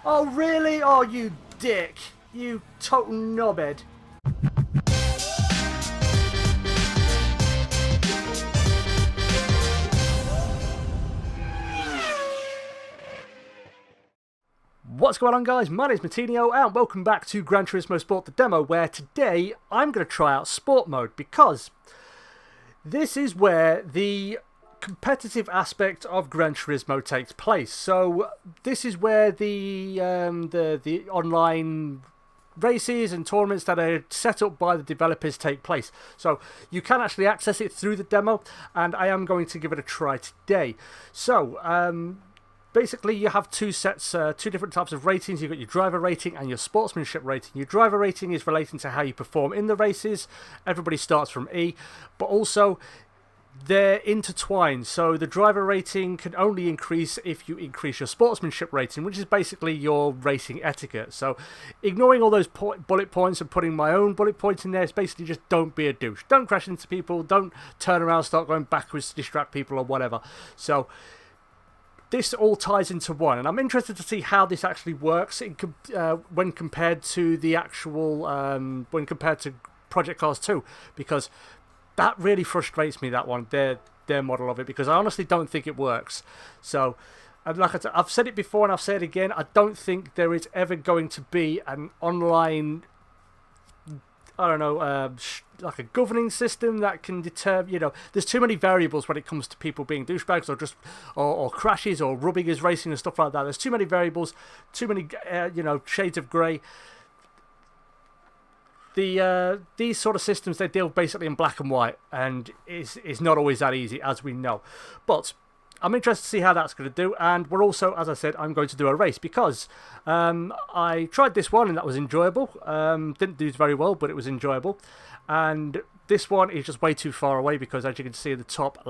Oh, really? Oh, you dick. You total knobhead. What's going on, guys? My name's Martinio and welcome back to Gran Turismo Sport the Demo, where today I'm going to try out Sport Mode because this is where the competitive aspect of Gran Turismo takes place. So this is where the online races and tournaments that are set up by the developers take place. So you can actually access it through the demo, and I am going to give it a try today. So basically, you have two sets, two different types of ratings. You've got your driver rating and your sportsmanship rating. Your driver rating is relating to how you perform in the races. Everybody starts from E, but also they're intertwined. So the driver rating can only increase if you increase your sportsmanship rating, which is basically your racing etiquette. So ignoring all those bullet points and putting my own bullet points in there, it's basically just don't be a douche. Don't crash into people. Don't turn around, start going backwards to distract people or whatever. So this all ties into one, and I'm interested to see how this actually works when compared to the actual when compared to Project Cars 2, because that really frustrates me. That one, their model of it, because I honestly don't think it works. So, and like I said, I've said it before and I've said it again. I don't think there is ever going to be an online, I don't know, like a governing system that can deter, there's too many variables when it comes to people being douchebags or just, or crashes or rubbing his racing and stuff like that. There's too many variables, too many, shades of grey. These sort of systems, they deal basically in black and white, and it's not always that easy, as we know. But I'm interested to see how that's going to do, and we're also, as I said, I'm going to do a race because I tried this one and that was enjoyable. Didn't do very well, but it was enjoyable. And this one is just way too far away because, as you can see in the top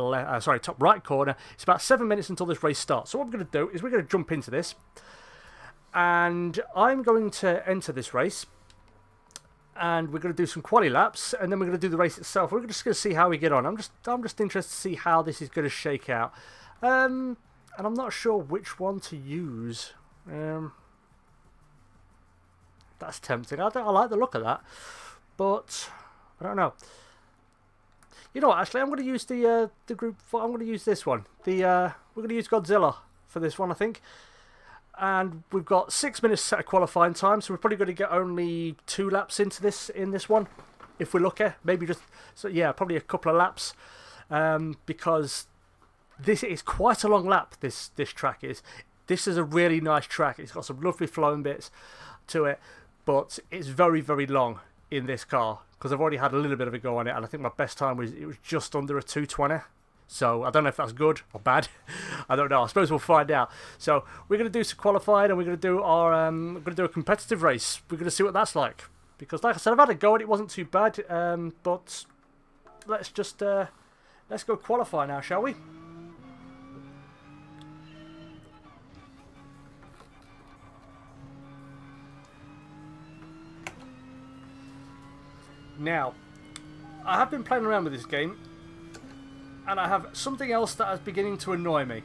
right corner, it's about 7 minutes until this race starts. So what we're going to do is we're going to jump into this, and I'm going to enter this race. And we're going to do some quali laps, and then we're going to do the race itself. We're just going to see how we get on. I'm just interested to see how this is going to shake out. And I'm not sure which one to use. That's tempting. I like the look of that, but I don't know. You know what? Actually, I'm going to use the group. I'm going to use this one. We're going to use Godzilla for this one, I think. And we've got 6 minutes set of qualifying time, so we're probably going to get only 2 laps into this in this one, if we're lucky. Maybe just, so yeah, probably a couple of laps, because this is quite a long lap. This track is. This is a really nice track. It's got some lovely flowing bits to it, but it's very, very long in this car because I've already had a little bit of a go on it, and I think my best time was just under a 2:20. So I don't know if that's good or bad. I don't know. I suppose we'll find out. So we're going to do some qualifying, and we're going to do a competitive race. We're going to see what that's like, because like I said, I've had a go and it wasn't too bad. But let's just let's go qualify now, shall we? Now, I have been playing around with this game, and I have something else that is beginning to annoy me.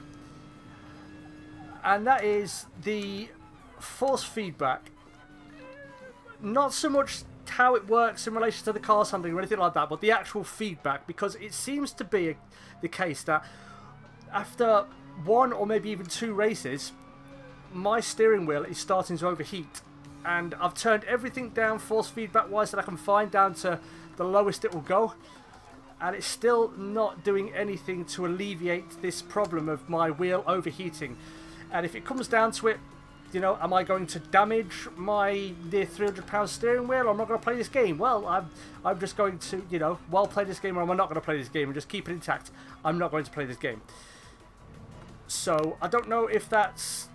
And that is the force feedback. Not so much how it works in relation to the car's handling or anything like that, but the actual feedback. Because it seems to be the case that after 1 or maybe even 2 races, my steering wheel is starting to overheat. And I've turned everything down force feedback wise that I can find down to the lowest it will go. And it's still not doing anything to alleviate this problem of my wheel overheating. And if it comes down to it, am I going to damage my near £300 steering wheel, or am I going to play this game? Well, I'm just going to, while play this game, or am I not going to play this game and just keep it intact? I'm not going to play this game. So I don't know if that's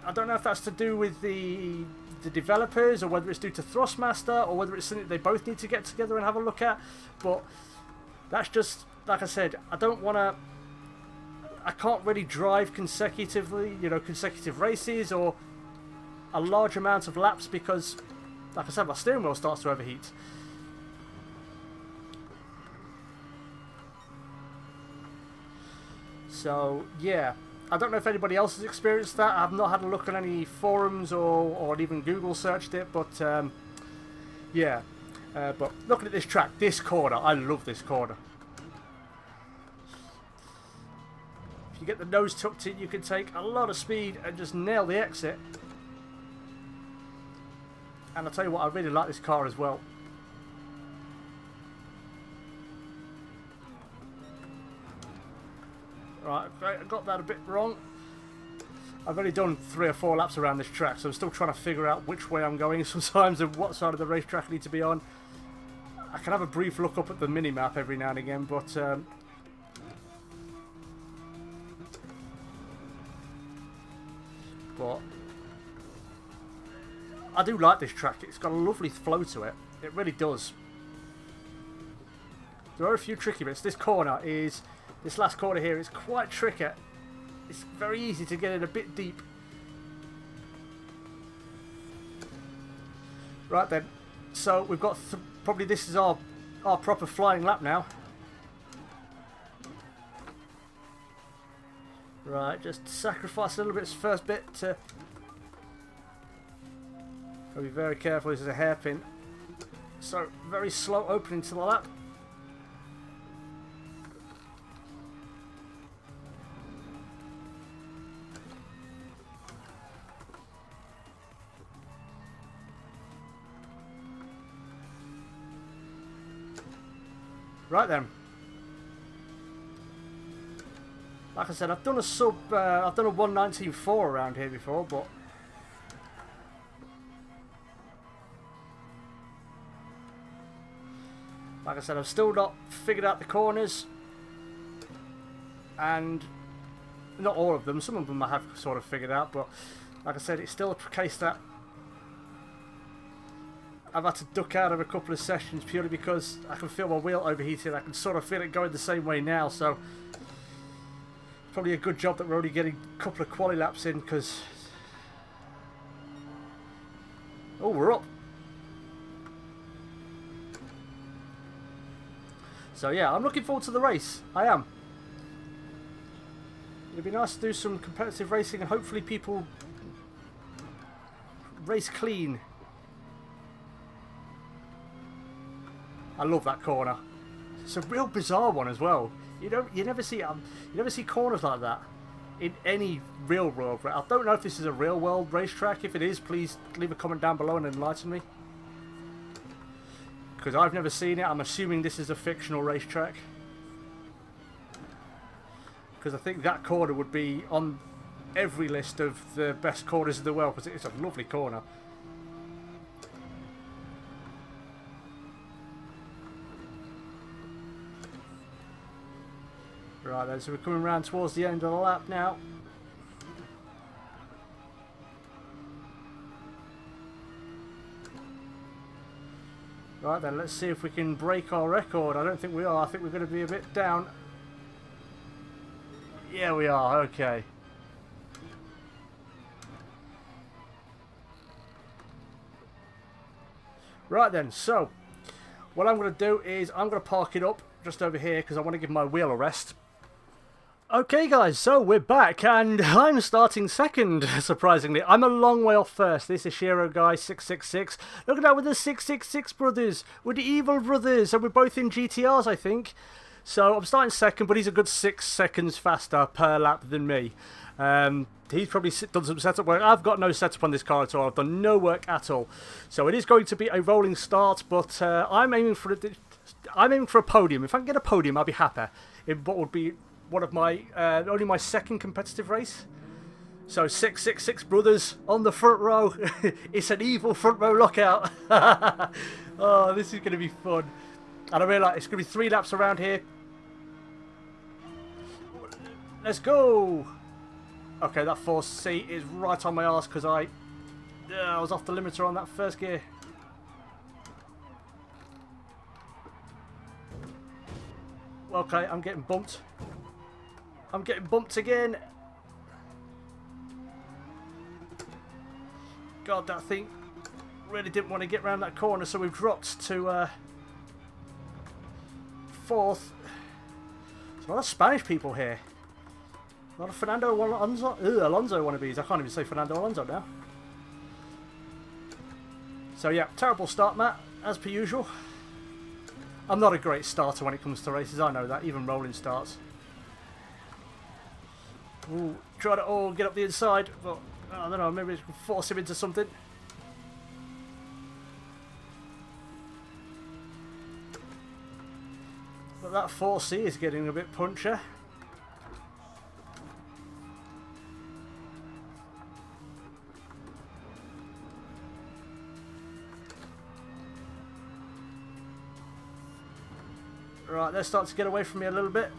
to do with the developers, or whether it's due to Thrustmaster, or whether it's something they both need to get together and have a look at. But that's just, like I said, I can't really drive consecutively, consecutive races or a large amount of laps because, like I said, my steering wheel starts to overheat. So yeah, I don't know if anybody else has experienced that. I've not had a look at any forums or even Google searched it, but yeah. But looking at this track, this corner, I love this corner. If you get the nose tucked in, you can take a lot of speed and just nail the exit. And I'll tell you what, I really like this car as well. Right, I got that a bit wrong. I've only done 3 or 4 laps around this track, so I'm still trying to figure out which way I'm going sometimes and what side of the racetrack I need to be on. I can have a brief look up at the mini-map every now and again, but I do like this track. It's got a lovely flow to it. It really does. There are a few tricky bits. This last corner here is quite tricky. It's very easy to get in a bit deep. Right then, so we've got probably this is our proper flying lap now. Right, just sacrifice a little bit this first bit to... Gotta be very careful, this is a hairpin. So, very slow opening to the lap. Right then. Like I said, I've done a 1:19.4 around here before, but like I said, I've still not figured out the corners, and not all of them. Some of them I have sort of figured out, but like I said, it's still a case that I've had to duck out of a couple of sessions purely because I can feel my wheel overheating. I can sort of feel it going the same way now, so probably a good job that we're only getting a couple of quali laps in, because oh, we're up. So yeah, I'm looking forward to the race. I am. It'd be nice to do some competitive racing and hopefully people race clean. I love that corner. It's a real bizarre one as well. You never see corners like that in any real world. I don't know if this is a real world racetrack. If it is, please leave a comment down below and enlighten me, because I've never seen it. I'm assuming this is a fictional racetrack, because I think that corner would be on every list of the best corners in the world, because it's a lovely corner. Right then, so we're coming around towards the end of the lap now. Right then, let's see if we can break our record. I don't think we are. I think we're going to be a bit down. Yeah, we are. Okay. Right then, so what I'm going to do is I'm going to park it up just over here because I want to give my wheel a rest. Okay guys, so we're back and I'm starting second, surprisingly. I'm a long way off first. This is Shiro Guy 666. Look at that, with the 666 brothers, with the evil brothers, and we're both in GTRs, I think. So I'm starting second, but he's a good 6 seconds faster per lap than me. He's probably done some setup work. I've got no setup on this car at all. I've done no work at all. So it is going to be a rolling start, but I'm aiming for a podium. If I can get a podium, I'll be happy. In what would be one of my only my second competitive race. So 666 brothers on the front row. It's an evil front row lockout. Oh, this is going to be fun. And I realise it's going to be 3 laps around here. Let's go. Okay, that force seat is right on my arse because I was off the limiter on that first gear. Okay, I'm getting bumped. I'm getting bumped again. God, that thing really didn't want to get around that corner, so we've dropped to 4th. There's a lot of Spanish people here. A lot of Fernando Alonso wannabes. I can't even say Fernando Alonso now. So yeah, terrible start, Matt, as per usual. I'm not a great starter when it comes to races, I know that, even rolling starts. Ooh, try to get up the inside, but I don't know, maybe force him into something. But that 4C is getting a bit puncher. Right, they're starting to get away from me a little bit.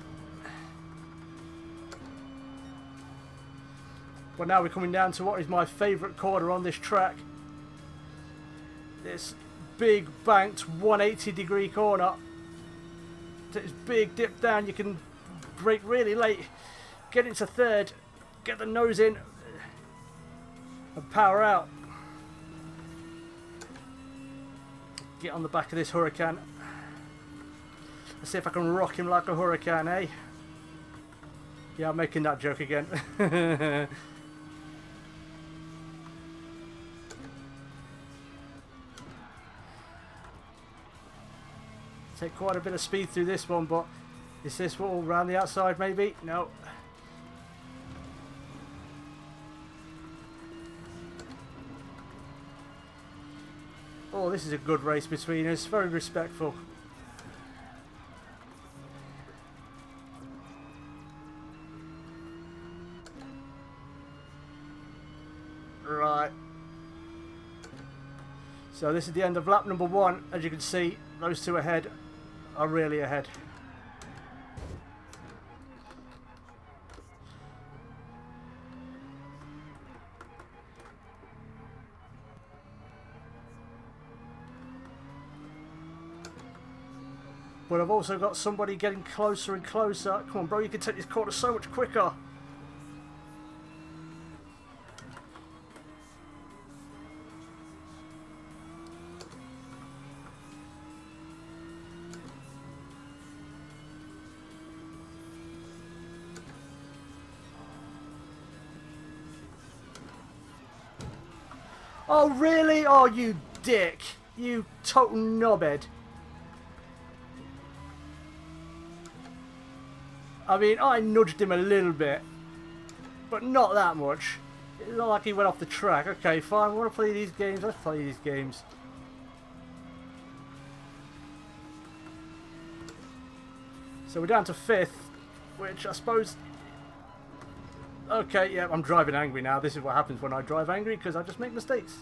But now we're coming down to what is my favourite corner on this track. This big banked 180-degree corner. This big dip down, you can brake really late, get into third, get the nose in, and power out. Get on the back of this Huracan. Let's see if I can rock him like a Huracan, eh? Yeah, I'm making that joke again. Take quite a bit of speed through this one, but is this all around the outside maybe? No. Oh, this is a good race between us. Very respectful. Right. So this is the end of lap number 1. As you can see, those two ahead are really ahead. But I've also got somebody getting closer and closer. Come on, bro, you can take this corner so much quicker. Oh, really? Oh, you dick. You total knobhead. I mean, I nudged him a little bit, but not that much. It's not like he went off the track. Okay, fine. We want to play these games. Let's play these games. So we're down to 5th, which I suppose... Okay, yeah, I'm driving angry now. This is what happens when I drive angry, because I just make mistakes.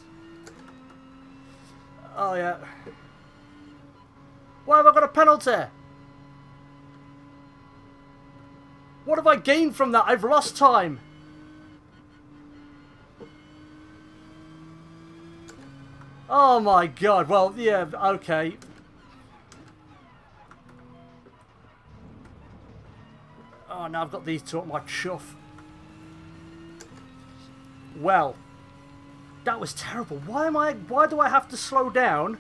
Oh, yeah. Why have I got a penalty? What have I gained from that? I've lost time. Oh my god. Well, yeah, okay. Oh, now I've got these two up my chuff. Well, that was terrible. Why do I have to slow down?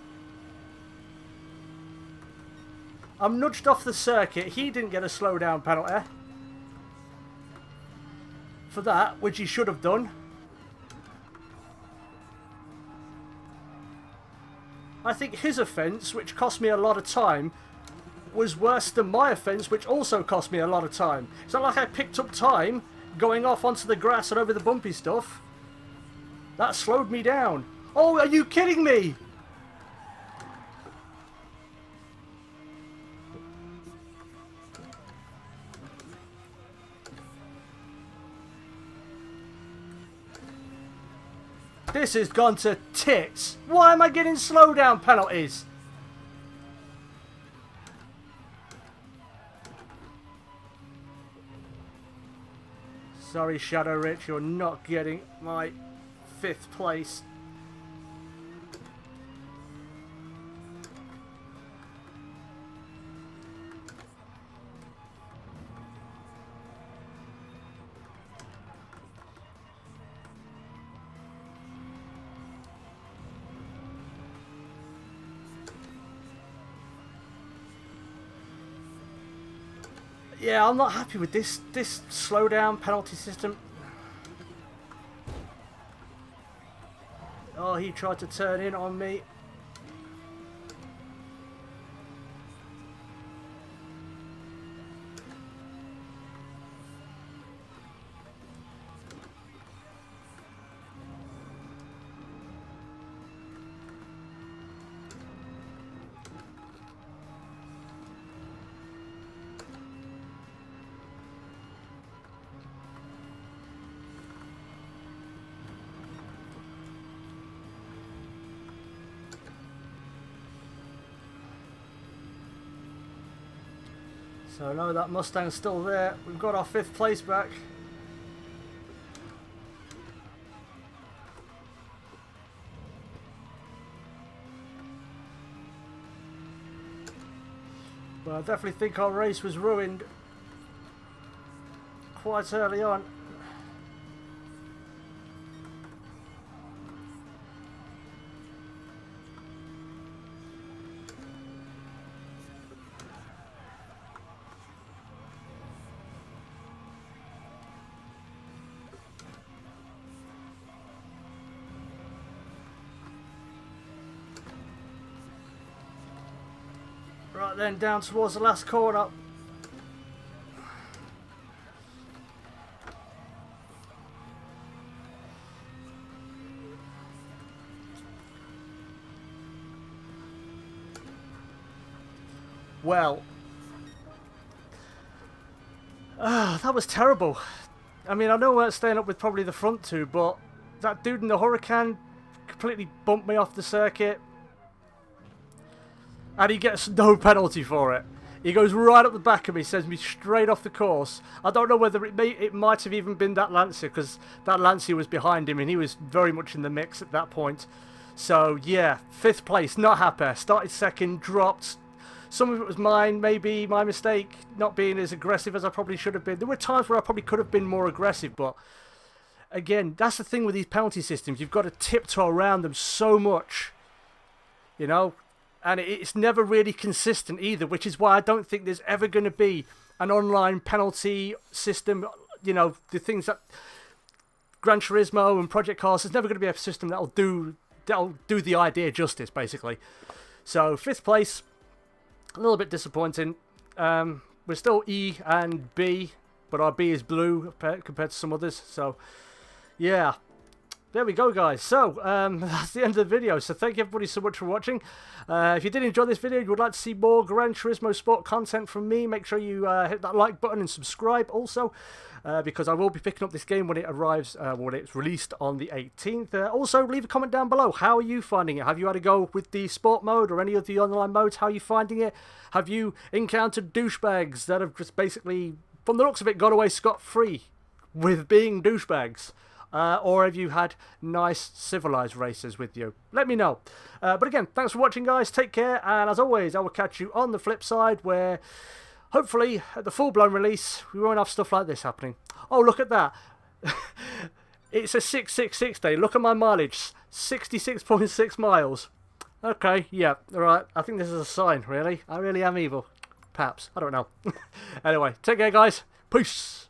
I'm nudged off the circuit. He didn't get a slow down penalty for that, which he should have done. I think his offence, which cost me a lot of time, was worse than my offence, which also cost me a lot of time. It's not like I picked up time going off onto the grass and over the bumpy stuff. That slowed me down. Oh, are you kidding me? This has gone to tits. Why am I getting slowdown penalties? Sorry, Shadow Rich, you're not getting my 5th place. yeah, I'm not happy with this slowdown penalty system. Oh, he tried to turn in on me. So no, that Mustang's still there. We've got our 5th place back. But I definitely think our race was ruined quite early on. Right then, down towards the last corner. Well, that was terrible. I mean, I know we weren't staying up with probably the front two, but that dude in the Huracan completely bumped me off the circuit. And he gets no penalty for it. He goes right up the back of me, sends me straight off the course. I don't know whether it might have even been that Lancia, because that Lancia was behind him and he was very much in the mix at that point. So yeah, 5th place, not happy. Started 2nd, dropped. Some of it was mine, maybe my mistake, not being as aggressive as I probably should have been. There were times where I probably could have been more aggressive, but again, that's the thing with these penalty systems. You've got to tiptoe around them so much, you know. And it's never really consistent either, which is why I don't think there's ever going to be an online penalty system. You know, the things that Gran Turismo and Project Cars, there's never going to be a system that'll do the idea justice, basically. So 5th place, a little bit disappointing. We're still E and B, but our B is blue compared to some others. So yeah. There we go, guys. So, that's the end of the video. So, thank you everybody so much for watching. If you did enjoy this video, you would like to see more Gran Turismo Sport content from me, make sure you hit that like button and subscribe also, because I will be picking up this game when it arrives, when it's released on the 18th. Also, leave a comment down below. How are you finding it? Have you had a go with the sport mode or any of the online modes? How are you finding it? Have you encountered douchebags that have just basically, from the looks of it, got away scot-free with being douchebags? Or have you had nice civilized racers with you? Let me know. But again, thanks for watching, guys. Take care, and as always, I will catch you on the flip side, where hopefully at the full-blown release we won't have stuff like this happening. Oh, look at that. It's a 666 day. Look at my mileage, 66.6 miles. Okay, yeah, alright. I think this is a sign, really. I really am evil. Perhaps. I don't know. Anyway, take care, guys. Peace.